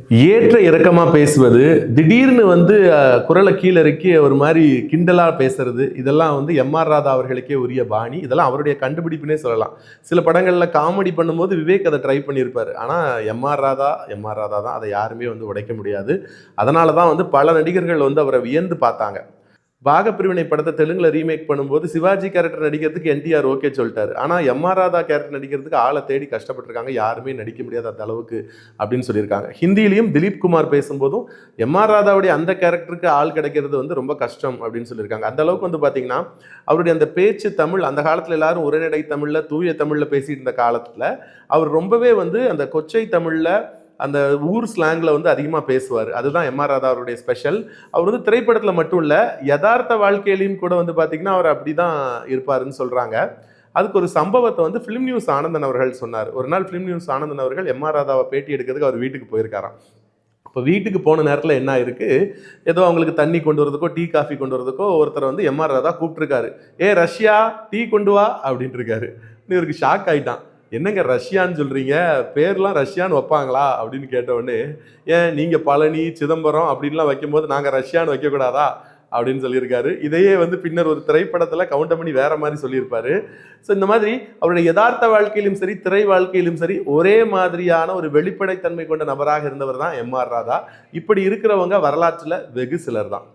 ஏற்ற இறக்கமாக பேசுவது, திடீர்னு வந்து குரலை கீழே இறக்கி ஒரு மாதிரி கிண்டலாக பேசுறது, இதெல்லாம் வந்து எம்.ஆர். ராதா அவர்களுக்கே உரிய பாணி. இதெல்லாம் அவருடைய கண்டுபிடிப்புனே சொல்லலாம். சில படங்களில் காமெடி பண்ணும்போது விவேக் அதை ட்ரை பண்ணியிருப்பார். ஆனால் எம்.ஆர். ராதா எம்.ஆர். ராதா தான், அதை யாருமே வந்து உடைக்க முடியாது. அதனால தான் வந்து பல நடிகர்கள் வந்து அவரை வியந்து பார்த்தாங்க. பாகப்பிரிவினை படத்தை தெலுங்குல ரீமேக் பண்ணும்போது சிவாஜி கேரக்டர் நடிக்கிறதுக்கு என்டிஆர் ஓகே சொல்லிட்டாரு. ஆனால் எம்.ஆர். ராதா கேரக்டர் நடிக்கிறதுக்கு ஆளை தேடி கஷ்டப்பட்டிருக்காங்க, யாருமே நடிக்க முடியாத அந்த அளவுக்கு அப்படின்னு சொல்லியிருக்காங்க. ஹிந்திலையும் திலீப் குமார் பேசும்போதும் எம்.ஆர். ராதாவுடைய அந்த கேரக்டருக்கு ஆள் கிடைக்கிறது வந்து ரொம்ப கஷ்டம் அப்படின்னு சொல்லியிருக்காங்க. அந்த அளவுக்கு வந்து பார்த்தீங்கன்னா அவருடைய அந்த பேச்சு தமிழ், அந்த காலத்தில் எல்லாரும் உரைநடை தமிழில் தூய தமிழில் பேசிட்டு இருந்த காலத்தில் அவர் ரொம்பவே வந்து அந்த கொச்சை தமிழில் அந்த ஊர் ஸ்லாங்கில் வந்து அதிகமாக பேசுவார். அதுதான் எம்.ஆர். ராதா அவருடைய ஸ்பெஷல். அவர் வந்து திரைப்படத்தில் மட்டும் இல்லை, யதார்த்த வாழ்க்கையிலையும் கூட வந்து பார்த்தீங்கன்னா அவர் அப்படி தான் இருப்பாருன்னு சொல்கிறாங்க. அதுக்கு ஒரு சம்பவத்தை வந்து ஃபிலிம் நியூஸ் ஆனந்தன் அவர்கள் சொன்னார். ஒரு நாள் ஃபிலிம் நியூஸ் ஆனந்தன் அவர்கள் எம்.ஆர். ராதாவை பேட்டி எடுக்கிறதுக்கு அவர் வீட்டுக்கு போயிருக்காராம். இப்போ வீட்டுக்கு போன நேரத்தில் என்ன ஆயிருக்கு, ஏதோ அவங்களுக்கு தண்ணி கொண்டு வரதுக்கோ டீ காஃபி கொண்டு வரதுக்கோ ஒருத்தர் வந்து எம்.ஆர். ராதா கூப்பிட்டுருக்காரு. ரஷ்யா டீ கொண்டு வா அப்படின்ட்டு இருக்காரு. இவருக்கு ஷாக் ஆயிட்டான். என்னங்க ரஷ்யான்னு சொல்கிறீங்க, பேர்லாம் ரஷ்யான்னு வைப்பாங்களா அப்படின்னு கேட்டவுடனே, ஏன் நீங்கள் பழனி சிதம்பரம் அப்படின்லாம் வைக்கும்போது நாங்கள் ரஷ்யான்னு வைக்கக்கூடாதா அப்படின்னு சொல்லியிருக்காரு. இதையே வந்து பின்னர் ஒரு திரைப்படத்தில் கவுண்டமணி வேற மாதிரி சொல்லியிருப்பாரு. ஸோ இந்த மாதிரி அவருடைய யதார்த்த வாழ்க்கையிலும் சரி, திரை வாழ்க்கையிலும் சரி, ஒரே மாதிரியான ஒரு வெளிப்படைத்தன்மை கொண்ட நபராக இருந்தவர் தான் எம்.ஆர். ராதா. இப்படி இருக்கிறவங்க வரலாற்றில் வெகு சிலர் தான்.